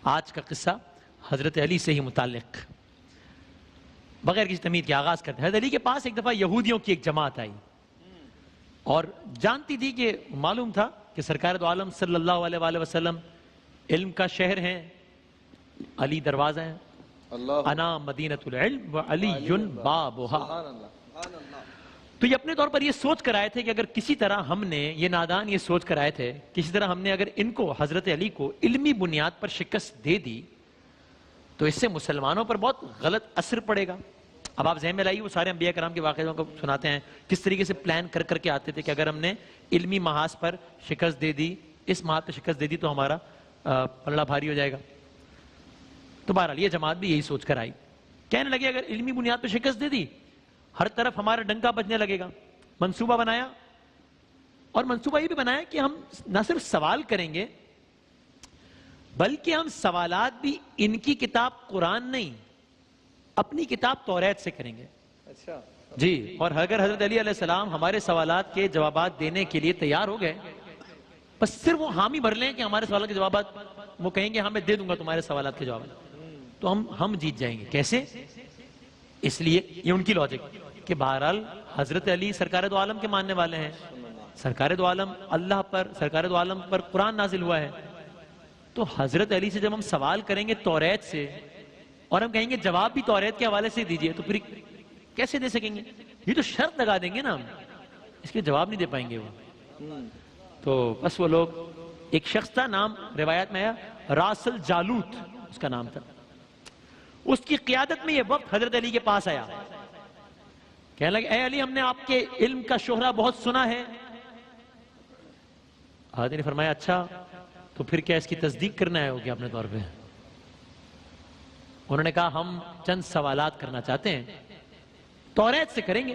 آج کا قصہ حضرت علی سے ہی متعلق بغیر کسی تمہید کے آغاز کرتے ہیں۔ حضرت علی کے پاس ایک دفعہ یہودیوں کی ایک جماعت آئی اور جانتی تھی کہ معلوم تھا کہ سرکار دو عالم صلی اللہ علیہ وآلہ وسلم علم کا شہر ہیں، علی دروازہ ہیں، انا مدینۃ العلم وعلی بابھا۔ تو یہ اپنے طور پر یہ سوچ کر آئے تھے کہ اگر کسی طرح ہم نے، یہ نادان یہ سوچ کر آئے تھے، کسی طرح ہم نے اگر ان کو، حضرت علی کو علمی بنیاد پر شکست دے دی تو اس سے مسلمانوں پر بہت غلط اثر پڑے گا۔ اب آپ ذہن میں لائیے، وہ سارے انبیاء کرام کے واقعوں کو سناتے ہیں کس طریقے سے پلان کر کر کے آتے تھے کہ اگر ہم نے علمی محاذ پر شکست دے دی، اس محاذ پہ شکست دے دی تو ہمارا پلڑا بھاری ہو جائے گا۔ تو بہرحال یہ جماعت بھی یہی سوچ کر آئی، کہنے لگے اگر علمی بنیاد پہ شکست دے دی ہر طرف ہمارا ڈنکا بجنے لگے گا۔ منصوبہ بنایا، اور منصوبہ یہ بھی بنایا کہ ہم نہ صرف سوال کریں گے بلکہ ہم سوالات بھی ان کی کتاب قرآن نہیں، اپنی کتاب توریت سے کریں گے۔ اچھا جی، اور اگر حضرت علی علیہ السلام ہمارے سوالات کے جوابات دینے کے لیے تیار ہو گئے، بس صرف وہ حامی بھر لیں کہ ہمارے سوالات کے جوابات، وہ کہیں گے ہاں میں دے دوں گا تمہارے سوالات کے جوابات، تو ہم جیت جائیں گے۔ کیسے؟ اس لیے یہ ان کی لاجک کہ بہرحال حضرت علی سرکار دو عالم کے ماننے والے ہیں، سرکار دو عالم اللہ پر، سرکار دو عالم پر قرآن نازل ہوا ہے، تو حضرت علی سے جب ہم سوال کریں گے توریت سے اور ہم کہیں گے جواب بھی توریت کے حوالے سے دیجئے، تو پھر کیسے دے سکیں گے؟ یہ تو شرط لگا دیں گے نا ہم، اس کے جواب نہیں دے پائیں گے وہ۔ تو بس وہ لوگ، ایک شخص تھا، نام روایت میں آیا راسل جالوت اس کا نام تھا، اس کی قیادت میں یہ وقت حضرت علی کے پاس آیا، کہنے لگے اے علی ہم نے آپ کے علم کا شہرہ بہت سنا ہے۔ حضرت نے فرمایا اچھا تو پھر کیا اس کی تصدیق کرنا ہے ہوگی اپنے طور پہ؟ انہوں نے کہا ہم چند سوالات کرنا چاہتے ہیں، توریت سے کریں گے،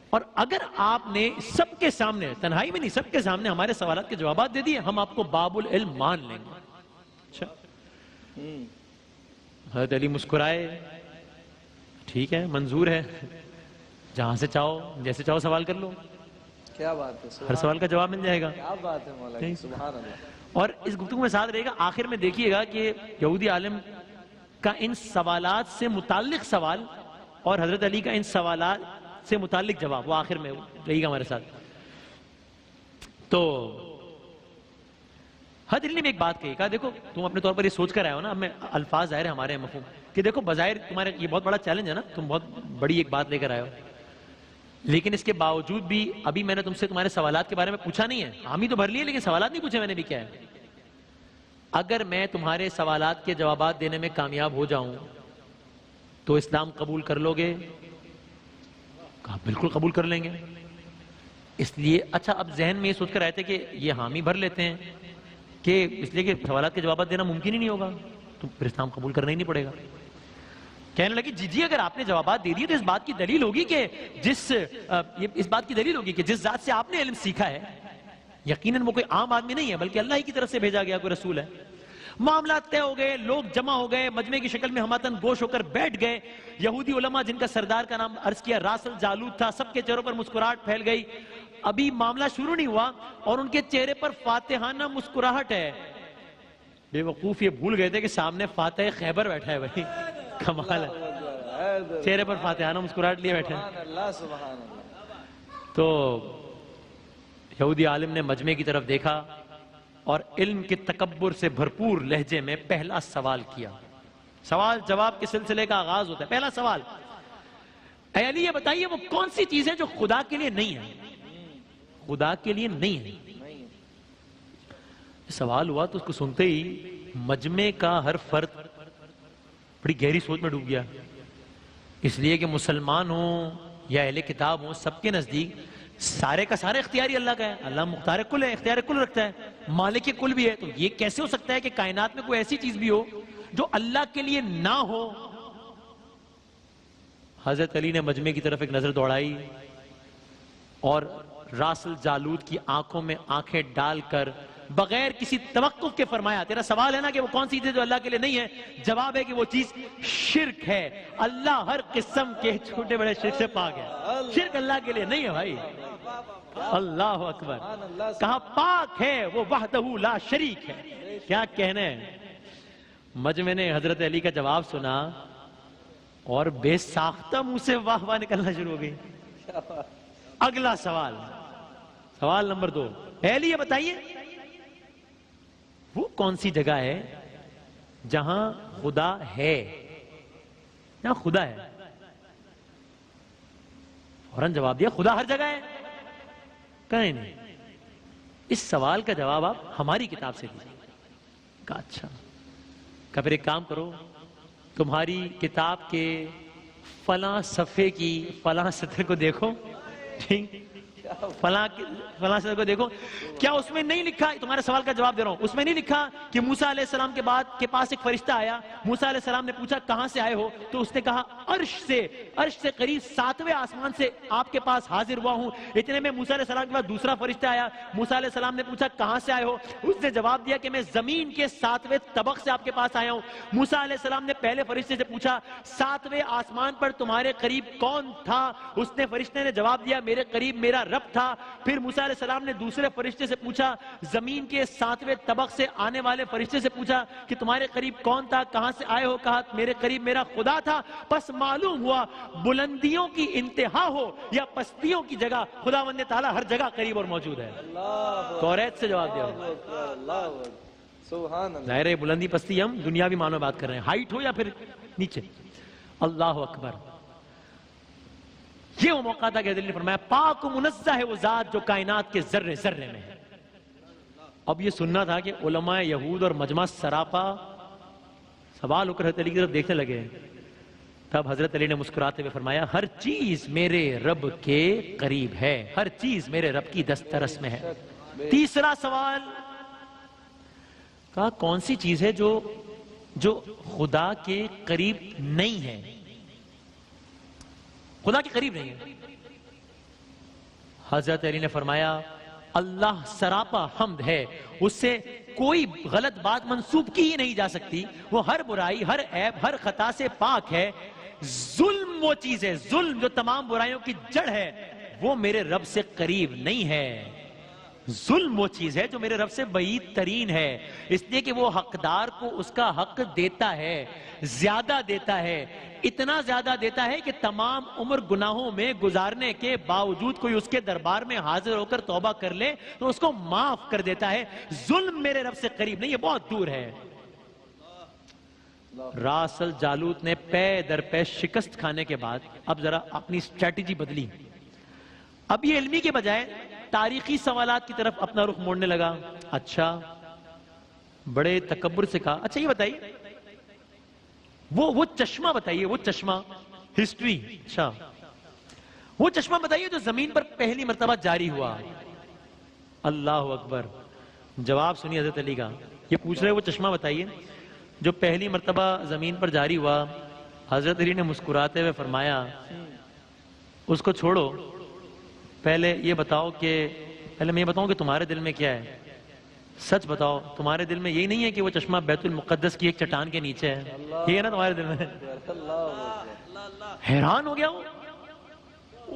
اور اگر آپ نے سب کے سامنے، تنہائی میں نہیں سب کے سامنے ہمارے سوالات کے جوابات دے دیے ہم آپ کو باب العلم مان لیں گے۔ اچھا، حضرت علی مسکرائے، ٹھیک ہے منظور ہے، جہاں سے چاہو جیسے چاہو سوال کر لو، کیا بات ہے، ہر سوال کا جواب مل جائے گا۔ کیا بات ہے مولا جی، سبحان اللہ۔ اور اس گفتگو میں ساتھ رہے گا، آخر میں دیکھیے گا کہ یہودی عالم کا ان سوالات سے متعلق سوال اور حضرت علی کا ان سوالات سے متعلق جواب، وہ آخر میں رہے گا ہمارے ساتھ۔ تو حضرت علی نے بھی ایک بات کہی، کہا دیکھو تم اپنے طور پر یہ سوچ کر آئے ہو نا، ہمیں الفاظ ظاہر ہے ہمارے مفہوم کہ دیکھو بظاہر تمہارے یہ بہت بڑا چیلنج ہے نا، تم بہت بڑی ایک بات لے کر آئے ہو، لیکن اس کے باوجود بھی ابھی میں نے تم سے تمہارے سوالات کے بارے میں پوچھا نہیں ہے، حامی تو بھر لیے لیکن سوالات نہیں پوچھے میں نے بھی، کیا ہے اگر میں تمہارے سوالات کے جوابات دینے میں کامیاب ہو جاؤں تو اسلام قبول کر لو گے؟ کہا بالکل قبول کر لیں گے۔ اس لیے اچھا اب ذہن میں یہ سوچ کر آئے تھے کہ یہ حامی بھر لیتے ہیں کہ اس لیے کہ سوالات کے جوابات دینا ممکن ہی نہیں ہوگا تو پھر اسلام قبول کرنا ہی نہیں پڑے گا۔ کہنے لگی جی اگر آپ نے جوابات دے دیے تو اس بات کی دلیل ہوگی کہ جس ذات سے آپ نے علم سیکھا ہے یقیناً وہ کوئی عام آدمی نہیں ہے بلکہ اللہ ہی کی طرف سے بھیجا گیا کوئی رسول ہے۔ معاملات طے ہو گئے، لوگ جمع ہو گئے، مجمع کی شکل میں ہماتن گوش ہو کر بیٹھ گئے۔ یہودی علماء جن کا سردار کا نام عرض کیا راسل جالوت تھا، سب کے چہروں پر مسکراہٹ پھیل گئی۔ ابھی معاملہ شروع نہیں ہوا اور ان کے چہرے پر فاتحانہ مسکراہٹ ہے۔ بے وقوف یہ بھول گئے تھے کہ سامنے فاتح خیبر بیٹھا ہے، بھائی کمال ہے، چہرے پر فاتحانہ مسکراہٹ لیے بیٹھے ہیں۔ تو یہودی عالم نے مجمع کی طرف دیکھا اور علم کے تکبر سے بھرپور لہجے میں پہلا سوال کیا۔ سوال جواب کے سلسلے کا آغاز ہوتا ہے۔ پہلا سوال، اے علی یہ بتائیے وہ کون سی چیز ہے جو خدا کے لیے نہیں ہے؟ خدا کے لیے نہیں ہے۔ سوال ہوا تو اس کو سنتے ہی مجمع کا ہر فرد بڑی گہری سوچ میں ڈوب گیا، اس لیے کہ مسلمان ہوں یا اہل کتاب ہوں سب کے نزدیک سارے کا سارا اختیاری اللہ کا ہے، اللہ مختار کل ہے، اختیار کل رکھتا ہے، مالک کل بھی ہے، تو یہ کیسے ہو سکتا ہے کہ کائنات میں کوئی ایسی چیز بھی ہو جو اللہ کے لیے نہ ہو؟ حضرت علی نے مجمع کی طرف ایک نظر دوڑائی اور راسل جالوت کی آنکھوں میں آنکھیں ڈال کر بغیر کسی توقف کے فرمایا، تیرا سوال ہے نا کہ وہ کون سی چیز جو اللہ کے لیے نہیں ہے، جواب ہے کہ وہ چیز شرک ہے۔ اللہ ہر قسم کے چھوٹے بڑے شرک سے پاک ہے، شرک اللہ کے لیے نہیں ہے بھائی۔ اللہ اکبر، کہا پاک ہے وہ وحدہ لا شریک ہے، کیا کہنے ہیں۔ مجمع نے حضرت علی کا جواب سنا اور بے ساختہ منہ سے واہ واہ نکلنا شروع ہو گئی. اگلا سوال، سوال نمبر 2. پہلے یہ بتائیے وہ کون سی جگہ ہے جہاں خدا ہے؟ جہاں خدا ہے. فوراً جواب دیا خدا ہر جگہ ہے. کہیں نہیں. اس سوال کا جواب آپ ہماری کتاب سے دیجیے. کہا اچھا. کہ پھر ایک کام کرو، تمہاری کتاب کے فلاں صفحے کی فلاں سطر کو دیکھو، ٹھیک، فلاں سطر کو دیکھو. کیا اس میں نہیں لکھا؟ تمہارے سوال کا جواب دے رہا ہوں. اس میں نہیں لکھا کہ موسیٰ علیہ السلام کے پاس ایک فرشتہ آیا، موسیٰ علیہ السلام نے پوچھا کہاں سے آئے ہو؟ تو اس نے کہا عرش سے قریب 7ویں آسمان سے آپ کے پاس حاضر ہوا ہوں. اتنے میں موسیٰ علیہ السلام کے پاس دوسرا فرشتہ آیا. موسیٰ علیہ السلام نے پوچھا کہاں سے آئے ہو؟ اس نے جواب دیا کہ میں زمین کے 7ویں طبق سے آپ کے پاس آیا ہوں. موسیٰ علیہ السلام نے پہلے فرشتے سے پوچھا 7ویں آسمان پر تمہارے قریب کون تھا؟ اس نے فرشتے نے جواب دیا میرے قریب میرا رب تھا. پھر موسیٰ علیہ السلام نے دوسرے فرشتے سے پوچھا، زمین کے 7ویں طبق سے آنے والے فرشتے سے پوچھا کہ تمہارے قریب کون تھا؟ کہاں سے آئے ہو؟ کہا میرے قریب میرا خدا تھا. پس معلوم ہوا بلندیوں کی انتہا ہو یا پستیوں کی جگہ، خداوند تعالیٰ ہر جگہ قریب اور موجود ہے. توریت سے جواب دیا. ظاہر ہے بلندی پستی ہم دنیاوی معنوں میں بات کر رہے ہیں، ہائٹ ہو یا پھر نیچے. اللہ اکبر. یہ وہ موقع تھا کہ حضرت علی نے فرمایا پاک و منزہ ہے وہ ذات جو کائنات کے ذرے ذرے میں ہے. اب یہ سننا تھا کہ علماء یہود اور مجمع سراپا سوال ہو کر حضرت علی کی طرف دیکھنے لگے. تب حضرت علی نے مسکراتے ہوئے فرمایا ہر چیز میرے رب کے قریب ہے، ہر چیز میرے رب کی دسترس میں ہے. تیسرا سوال، کہا کون سی چیز ہے جو خدا کے قریب نہیں ہے؟ خدا کے قریب نہیں ہے. حضرت علی نے فرمایا اللہ سراپا حمد ہے، اس سے کوئی غلط بات منسوب کی ہی نہیں جا سکتی. وہ ہر برائی، ہر عیب، ہر خطا سے پاک ہے. ظلم وہ چیز ہے، ظلم جو تمام برائیوں کی جڑ ہے، وہ میرے رب سے قریب نہیں ہے. ظلم وہ چیز ہے جو میرے رب سے بعید ترین ہے، اس لیے کہ وہ حقدار کو اس کا حق دیتا ہے، زیادہ دیتا ہے، اتنا زیادہ دیتا ہے کہ تمام عمر گناہوں میں گزارنے کے باوجود کوئی اس کے دربار میں حاضر ہو کر توبہ کر لے تو اس کو معاف کر دیتا ہے. ظلم میرے رب سے قریب نہیں، یہ بہت دور ہے. راس الجالوت نے پے در پے شکست کھانے کے بعد اب ذرا اپنی اسٹریٹجی بدلی. اب یہ علمی کے بجائے تاریخی سوالات کی طرف اپنا رخ موڑنے لگا. اچھا، بڑے تکبر سے کہا اچھا یہ بتائیے وہ چشمہ بتائیے، وہ چشمہ ہسٹری، اچھا وہ چشمہ بتائیے جو زمین پر پہلی مرتبہ جاری ہوا. اللہ اکبر. جواب سنیے حضرت علی کا. یہ پوچھ رہے وہ چشمہ بتائیے جو پہلی مرتبہ زمین پر جاری ہوا. حضرت علی نے مسکراتے ہوئے فرمایا اس کو چھوڑو، پہلے یہ بتاؤ کہ پہلے میں یہ بتاؤں کہ تمہارے دل میں کیا ہے. سچ بتاؤ تمہارے دل میں یہی نہیں ہے کہ وہ چشمہ بیت المقدس کی ایک چٹان کے نیچے ہے؟ یہ ہے نا تمہارے دل میں؟ حیران ہو گیا وہ،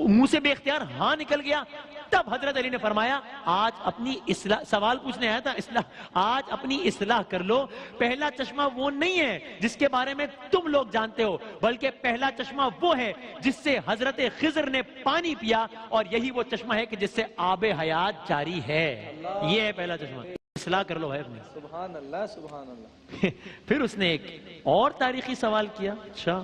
منہ سے بے اختیار ہاں نکل گیا. تب حضرت علی نے فرمایا آج اپنی اصلاح، سوال پوچھنے آیا تھا اصلاح، آج اپنی اصلاح کر لو. پہلا چشمہ وہ نہیں ہے جس کے بارے میں تم لوگ جانتے ہو، بلکہ پہلا چشمہ وہ ہے جس سے حضرت خضر نے پانی پیا، اور یہی وہ چشمہ ہے کہ جس سے آب حیات جاری ہے. یہ ہے پہلا چشمہ. اصلاح کر لو ہے اپنی. سبحان اللہ سبحان اللہ. پھر اس نے ایک اور تاریخی سوال کیا. اچھا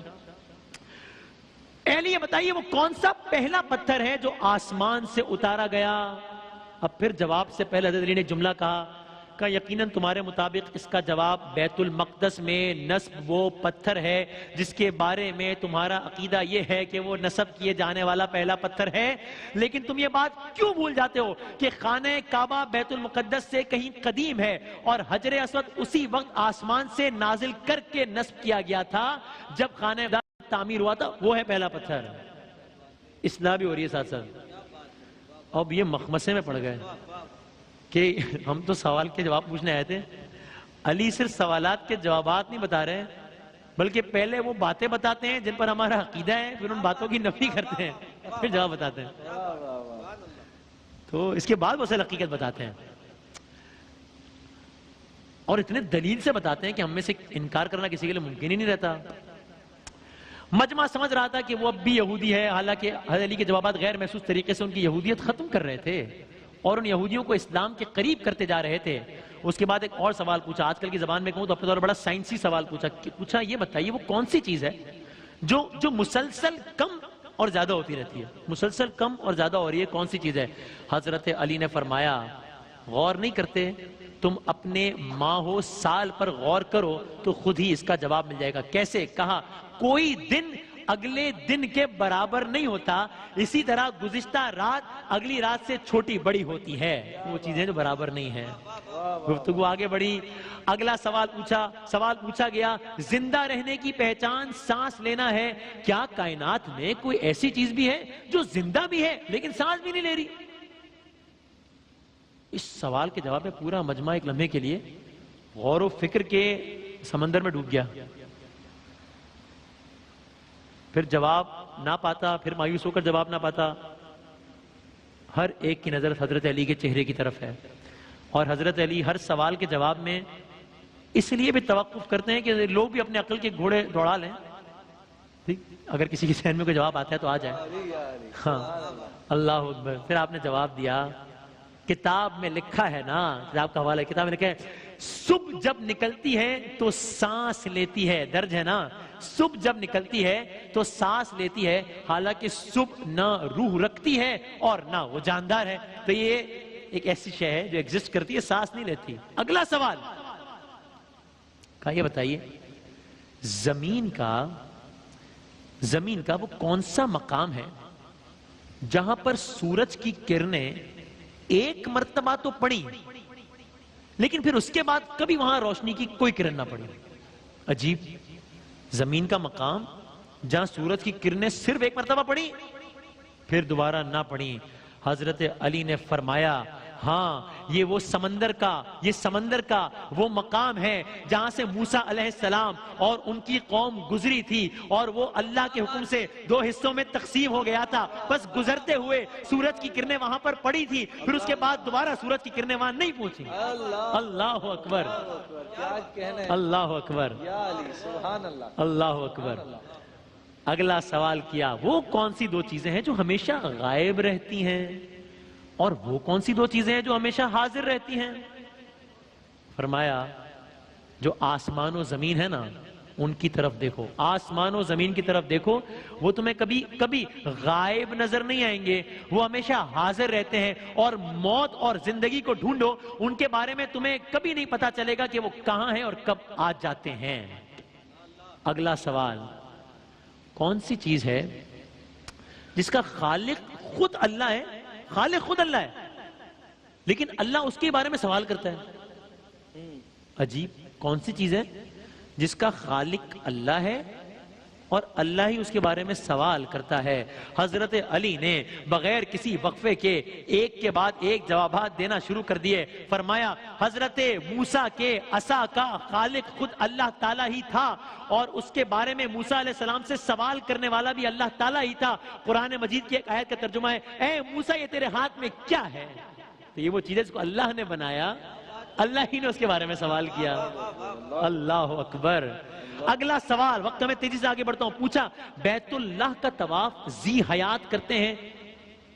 اہلی یہ بتائیے وہ کون سا پہلا پتھر ہے جو آسمان سے اتارا گیا؟ اب پھر جواب سے پہلے حضرت علی نے جملہ کہا کہ یقیناً تمہارے مطابق اس کا جواب بیت المقدس میں نصب وہ پتھر ہے جس کے بارے میں تمہارا عقیدہ یہ ہے کہ وہ نصب کیے جانے والا پہلا پتھر ہے. لیکن تم یہ بات کیوں بھول جاتے ہو کہ خانہ کعبہ بیت المقدس سے کہیں قدیم ہے اور حجر اسود اسی وقت آسمان سے نازل کر کے نصب کیا گیا تھا جب خانہ تعمیر ہوا تھا. وہ ہے پہلا پتھر. اصلاح بھی ہو رہی ہے ساتھ ساتھ. اب یہ مخمسے میں پڑ گئے کہ ہم تو سوال کے جواب پوچھنے آئے تھے. علی صرف سوالات کے جوابات نہیں بتا رہے بلکہ پہلے وہ باتیں بتاتے ہیں جن پر ہمارا عقیدہ ہے، پھر ان باتوں کی نفی کرتے ہیں، پھر جواب بتاتے ہیں. تو اس کے بعد وہ اصل حقیقت بتاتے ہیں. اور اتنے دلیل سے بتاتے ہیں کہ ہم میں سے انکار کرنا کسی کے لیے ممکن ہی نہیں رہتا. مجمع سمجھ رہا تھا کہ وہ اب بھی یہودی ہے، حالانکہ حضرت علی کے جوابات غیر محسوس طریقے سے ان کی یہودیت ختم کر رہے تھے اور ان یہودیوں کو اسلام کے قریب کرتے جا رہے تھے. اس کے بعد ایک اور سوال پوچھا، آج کل کی زبان میں کہوں تو اپنے طور پر بڑا سائنسی سوال پوچھا یہ بتائیے وہ کون سی چیز ہے جو مسلسل کم اور زیادہ ہوتی رہتی ہے، مسلسل کم اور زیادہ ہو رہی ہے، کون سی چیز ہے؟ حضرت علی نے فرمایا غور نہیں کرتے، تم اپنے ماہ سال پر غور کرو تو خود ہی اس کا جواب مل جائے گا. کیسے؟ کہا کوئی دن اگلے دن کے برابر نہیں ہوتا، اسی طرح گزشتہ رات اگلی رات سے چھوٹی بڑی ہوتی ہے، وہ چیزیں جو برابر نہیں ہیں. گفتگو آگے بڑھی، اگلا سوال پوچھا گیا، زندہ رہنے کی پہچان سانس لینا ہے، کیا کائنات میں کوئی ایسی چیز بھی ہے جو زندہ بھی ہے لیکن سانس بھی نہیں لے رہی؟ اس سوال کے جواب میں پورا مجمع ایک لمحے کے لیے غور و فکر کے سمندر میں ڈوب گیا. پھر جواب نہ پاتا، پھر مایوس ہو کر جواب نہ پاتا. ہر ایک کی نظر حضرت علی کے چہرے کی طرف ہے اور حضرت علی ہر سوال کے جواب میں اس لیے بھی توقف کرتے ہیں کہ لوگ بھی اپنے عقل کے گھوڑے دوڑا لیں. ٹھیک، اگر کسی کے ذہن میں کوئی جواب آتا ہے تو آ جائے. ہاں، اللہ اکبر. پھر آپ نے جواب دیا، کتاب میں لکھا ہے نا، کتاب کا حوالہ ہے، کتاب میں لکھا ہے صبح جب نکلتی ہے تو سانس لیتی ہے، درج ہے نا، صبح جب نکلتی ہے تو سانس لیتی ہے، حالانکہ صبح نہ روح رکھتی ہے اور نہ وہ جاندار ہے. تو یہ ایک ایسی شے ہے جو ایگزسٹ کرتی ہے، سانس نہیں لیتی. اگلا سوال کہا یہ بتائیے زمین کا وہ کون سا مقام ہے جہاں پر سورج کی کرنیں ایک مرتبہ تو پڑی لیکن پھر اس کے بعد کبھی وہاں روشنی کی کوئی کرن نہ پڑی؟ عجیب، زمین کا مقام جہاں سورج کی کرنیں صرف ایک مرتبہ پڑی پھر دوبارہ نہ پڑی. حضرت علی نے فرمایا ہاں یہ سمندر کا وہ مقام ہے جہاں سے موسیٰ علیہ السلام اور ان کی قوم گزری تھی اور وہ اللہ کے حکم سے 2 حصوں میں تقسیم ہو گیا تھا. بس گزرتے ہوئے سورج کی کرنیں وہاں پر پڑی تھی، پھر اس کے بعد دوبارہ سورج کی کرنیں وہاں نہیں پہنچی. اللہ اکبر، اللہ اکبر، اللہ اکبر. اگلا سوال کیا وہ کون سی 2 چیزیں ہیں جو ہمیشہ غائب رہتی ہیں اور وہ کون سی 2 چیزیں ہیں جو ہمیشہ حاضر رہتی ہیں؟ فرمایا جو آسمان و زمین ہے نا ان کی طرف دیکھو، آسمان و زمین کی طرف دیکھو، وہ تمہیں کبھی غائب نظر نہیں آئیں گے، وہ ہمیشہ حاضر رہتے ہیں. اور موت اور زندگی کو ڈھونڈو، ان کے بارے میں تمہیں کبھی نہیں پتا چلے گا کہ وہ کہاں ہیں اور کب آ جاتے ہیں. اگلا سوال کون سی چیز ہے جس کا خالق خود اللہ ہے، خالق خود اللہ ہے لیکن اللہ اس کے بارے میں سوال کرتا ہے؟ عجیب، کون سی چیز ہے جس کا خالق اللہ ہے اور اللہ ہی اس کے بارے میں سوال کرتا ہے؟ حضرت علی نے بغیر کسی وقفے کے ایک کے بعد ایک جوابات دینا شروع کر دیے. فرمایا حضرت موسیٰ کے عصا کا خالق خود اللہ تعالیٰ ہی تھا اور اس کے بارے میں موسیٰ علیہ السلام سے سوال کرنے والا بھی اللہ تعالیٰ ہی تھا. قرآن مجید کی ایک آیت کا ترجمہ ہے اے موسیٰ یہ تیرے ہاتھ میں کیا ہے؟ تو یہ وہ چیز ہے جس کو اللہ نے بنایا، اللہ ہی نے اس کے بارے میں سوال کیا. اللہ اکبر. اگلا سوال، وقت میں تیزی سے آگے بڑھتا ہوں، پوچھا بیت اللہ کا طواف ذی حیات کرتے ہیں،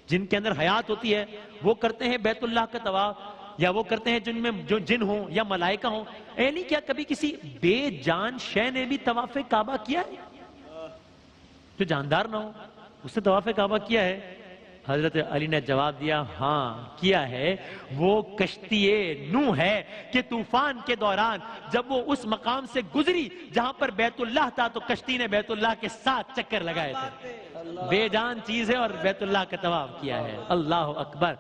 جن کے اندر حیات ہوتی ہے وہ کرتے ہیں بیت اللہ کا طواف، یا وہ کرتے ہیں جن میں جو جن ہوں یا ملائکہ ہوں؟ نہیں، کیا کبھی کسی بے جان شے نے بھی طواف کعبہ کیا ہے جو جاندار نہ ہو؟ اس نے طواف کعبہ کیا ہے؟ حضرت علی نے جواب دیا ہاں کیا ہے. وہ کشتی نوح ہے کہ طوفان کے دوران جب وہ اس مقام سے گزری جہاں پر بیت اللہ تھا تو کشتی نے بیت اللہ کے 7 چکر لگائے تھے. بے جان چیز ہے اور بیت اللہ کا طواف کیا ہے. اللہ اکبر.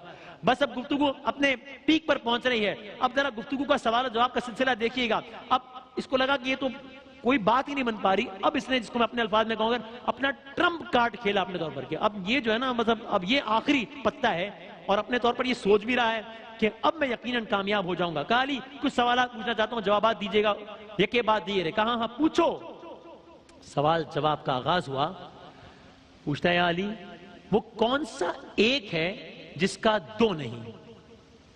بس اب گفتگو اپنے پیک پر پہنچ رہی ہے. اب ذرا گفتگو کا سوال و جواب کا سلسلہ دیکھیے گا. اب اس کو لگا کہ یہ تو کوئی بات ہی نہیں بن پا رہی. اب اس نے، جس کو میں اپنے الفاظ میں کہوں گا، اپنا ٹرمپ کارڈ کھیلا اپنے طور پر کہ اب یہ جو ہے نا، مطلب اب یہ آخری پتہ ہے اور اپنے طور پر یہ سوچ بھی رہا ہے کہ اب میں یقیناً کامیاب ہو جاؤں گا. کہا علی کچھ سوالات پوچھنا چاہتا ہوں، جوابات دیجیے گا. یکے بعد دیے رہے. کہا ہاں پوچھو. سوال جواب کا آغاز ہوا. پوچھتا ہے علی وہ کون سا ایک ہے جس کا 2 نہیں؟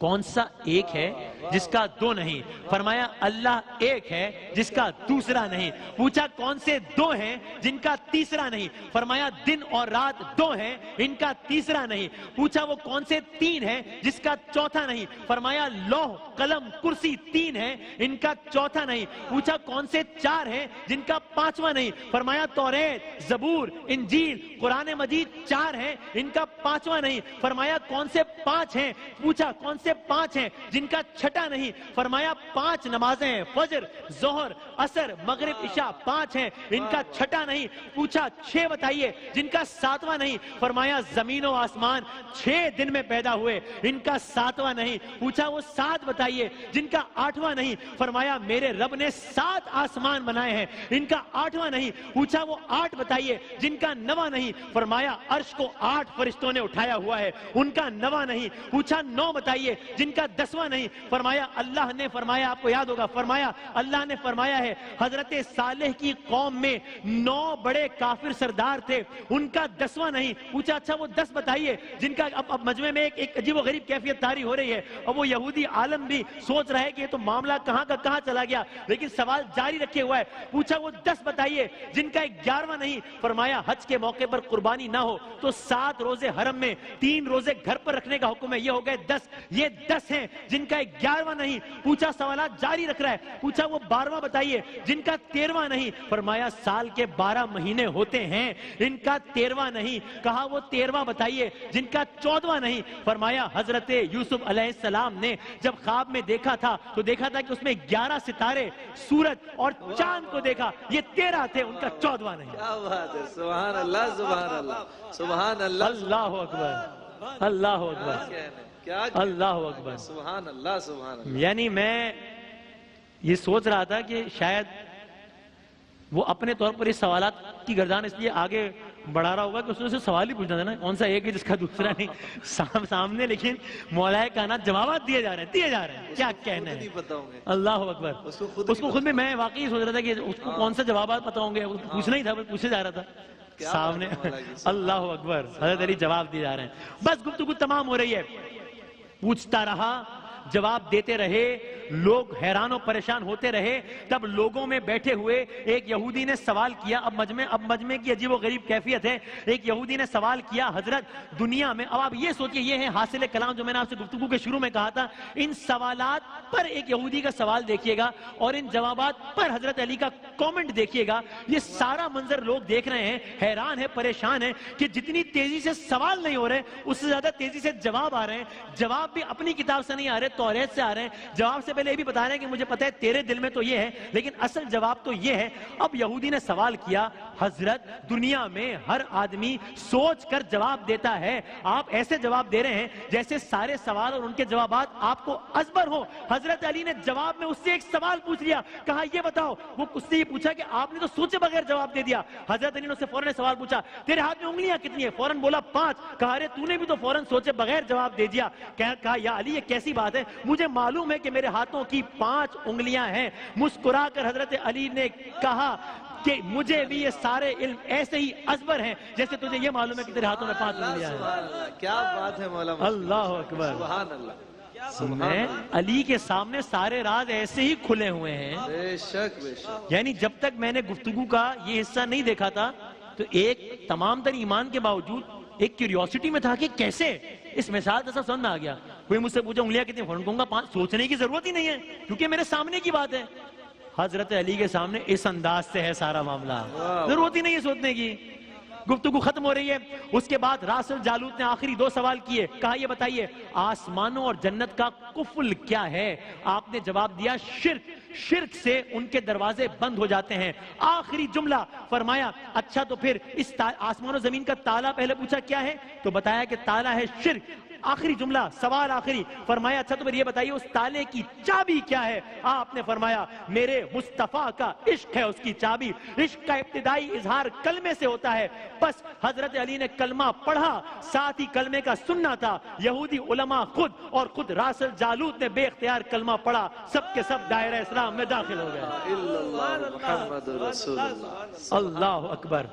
کون سا ایک ہے جس کا دو نہیں؟ فرمایا اللہ ایک ہے جس کا دوسرا نہیں۔ پوچھا کون سے دو ہیں جن کا تیسرا نہیں؟ فرمایا دن اور رات دو ہیں ان کا تیسرا نہیں۔ پوچھا وہ کون سے تین ہیں جس کا چوتھا نہیں؟ فرمایا لوح قلم کرسی تین ہیں ان کا چوتھا نہیں۔ پوچھا کون سے چار ہیں جن کا پانچواں نہیں؟ فرمایا توریت، زبور، انجیل، قرآن مجید چار ہیں ان کا پانچواں نہیں۔ فرمایا کون سے پانچ ہیں؟ پوچھا کون سے پانچ ہیں جن کا چھٹا نہیں؟ فرمایا پانچ نمازیں ہیں، فجر، ظہر، عصر، مغرب، عشاء پانچ ہیں ان کا چھٹا نہیں۔ پوچھا چھ بتائیے جن کا ساتواں نہیں؟ فرمایا زمین و آسمان 6 دن میں پیدا ہوئے ان کا ساتواں نہیں۔ پوچھا وہ 7 بتائیے جن کا 8واں نہیں؟ فرمایا میرے رب نے 7 آسمان بنائے ہیں ان کا 8واں نہیں۔ پوچھا وہ 8 بتائیے جن کا 9واں نہیں؟ فرمایا عرش کو 8 فرشتوں نے اٹھایا ہوا ہے ان کا 9واں نہیں۔ پوچھا 9 بتائیے جن کا 10واں نہیں؟ فرمایا اللہ نے فرمایا، آپ کو یاد ہوگا، فرمایا اللہ نے فرمایا ہے حضرت صالح کی قوم میں 9 بڑے کافر سردار تھے ان کا 10واں نہیں۔ پوچھا اچھا وہ 10 بتائیے جن کا اب مجمع میں ایک عجیب و غریب کیفیت طاری ہو رہی ہے اور وہ یہودی عالم بھی سوچ رہا ہے کہ یہ تو معاملہ کہاں کا کہاں چلا گیا، لیکن سوال جاری رکھے ہوا ہے۔ پوچھا وہ 10 بتائیے جن کا 11واں نہیں؟ فرمایا حج کے موقع پر قربانی نہ ہو تو 7 روزے حرم میں 3 روزے گھر پر رکھنے کا حکم ہے، یہ ہو گئے 10۔ یہ 10 ہیں جن کا 11واں نہیں۔ پوچھا سوالات جاری رکھ رہا ہے۔ پوچھا وہ 12واں بتائیے جن کا 13واں نہیں؟ فرمایا سال کے 12 مہینے ہوتے ہیں ان کا 13واں نہیں۔ کہا وہ 13واں بتائیے جن کا 14واں نہیں؟ فرمایا حضرت یوسف علیہ السلام نے جب خواب میں دیکھا تھا تو دیکھا تھا کہ اس میں 11 ستارے، سورج اور چاند کو دیکھا، یہ 13 تھے ان کا 14واں نہیں۔ کیا بات ہے، سبحان اللہ سبحان اللہ سبحان اللہ اللہ اکبر، اللہ اکبر، کیا اللہ اکبر، سبحان اللہ سبحان اللہ۔ یعنی میں یہ سوچ رہا تھا کہ شاید وہ اپنے طور پر اس سوالات کی گردان اس لیے آگے بڑھا رہا ہوگا کہ اس نے سے سوال ہی پوچھنا تھا نا، کون سا ایک ہے جس کا دوسرا نہیں سامنے، لیکن مولا کائنات جوابات دیے جا رہے ہیں، کیا کہنا ہے، اللہ اکبر۔ اس کو خود میں واقعی سوچ رہا تھا کہ اس کو کون سا جوابات پتا ہوں گے، پوچھنا ہی تھا، پوچھے جا رہا تھا سامنے، اللہ اکبر، حضرت علی جواب دیے جا رہے ہیں۔ بس گفتگو تمام ہو رہی ہے، پوچھتا رہا، جواب دیتے رہے، لوگ حیران و پریشان ہوتے رہے۔ تب لوگوں میں بیٹھے ہوئے ایک یہودی نے سوال کیا، اب مجمع کی عجیب و غریب کیفیت ہے۔ ایک یہودی نے سوال کیا حضرت دنیا میں، اب آپ یہ سوچئے یہ ہے حاصل کلام جو میں نے آپ سے گفتگو کے شروع میں کہا تھا، ان سوالات پر ایک یہودی کا سوال دیکھیے گا اور ان جوابات پر حضرت علی کا کومنٹ دیکھیے گا۔ یہ سارا منظر لوگ دیکھ رہے ہیں، حیران ہیں، پریشان ہیں کہ جتنی تیزی سے سوال نہیں ہو رہے اس سے زیادہ تیزی سے جواب آ رہے ہیں۔ جواب بھی اپنی کتاب سے نہیں آ رہے، توریت سے آ رہے ہیں۔ جواب سے پہلے یہ بھی بتا رہے ہیں کہ مجھے پتہ ہے تیرے دل میں تو یہ ہے، لیکن اصل جواب تو یہ ہے۔ اب یہودی نے سوال کیا حضرت دنیا میں ہر آدمی سوچ کر جواب دیتا ہے، آپ ایسے جواب دے رہے ہیں جیسے سارے سوال اور ان کے جوابات آپ کو ازبر ہو۔ حضرت علی نے جواب میں اس سے ایک سوال پوچھ لیا، کہا یہ بتاؤ، وہ اس سے یہ پوچھا کہ آپ نے تو سوچے بغیر جواب دے دیا۔ حضرت علی نے اس سے فوراً سوال پوچھا تیرے ہاتھ میں انگلیاں کتنی ہیں؟ فوراً بولا 5۔ کہا ارے تو نے بھی تو فوراً سوچے بغیر جواب دے دیا۔ کہا یا علی یہ کیسی بات ہے، مجھے معلوم ہے کہ میرے ہاتھوں کی 5 انگلیاں ہیں۔ مسکرا کر حضرت علی نے کہا کہ مجھے بھی یہ سارے علم ایسے ہی ازبر ہیں جیسے تجھے یہ معلوم ہے کہ تیرے ہاتھوں میں 5 انگلیاں ہیں۔ کیا بات ہے مولا، اللہ اکبر، سبحان اللہ۔ میں علی کے سامنے سارے راز ایسے ہی کھلے ہوئے ہیں، بے شک بے شک۔ یعنی جب تک میں نے گفتگو کا یہ حصہ نہیں دیکھا تھا تو ایک تمام تر ایمان کے باوجود ایک کیوریوسٹی میں تھا کہ کیسے اس مثال کا سب سمجھ میں آ گیا۔ کوئی مجھ سے پوچھا انگلیاں کتنی، فوراً کہوں گا 5۔ سوچنے کی ضرورت ہی نہیں ہے کیونکہ میرے سامنے کی بات ہے۔ حضرت علی کے سامنے اس انداز سے ہے سارا معاملہ، ضرورت ہی نہیں ہے سوچنے کی۔ گفتگو ختم ہو رہی ہے، اس کے بعد راسل جالوت نے آخری 2 سوال کیے، کہا یہ بتائیے آسمانوں اور جنت کا قفل کیا ہے؟ آپ نے جواب دیا شرک، شرک سے ان کے دروازے بند ہو جاتے ہیں۔ آخری جملہ فرمایا اچھا تو پھر اس آسمان و زمین کا تالا پہلے پوچھا کیا ہے تو بتایا کہ تالا ہے شرک۔ آخری جملہ، سوال آخری، فرمایا اچھا تو پھر یہ بتائیے اس تالے کی چابی کیا ہے؟ آپ نے فرمایا میرے مصطفیٰ کا عشق ہے اس کی چابی۔ عشق کا ابتدائی اظہار کلمے سے ہوتا ہے، بس حضرت علی نے کلمہ پڑھا، ساتھ ہی کلمے کا سننا تھا۔ یہودی علماء خود اور خود راسل جالوت نے بے اختیار کلمہ پڑھا، سب کے سب دائرہ اسلام میں داخل ہو گئے۔ محمد رسول اللہ، اللہ اکبر۔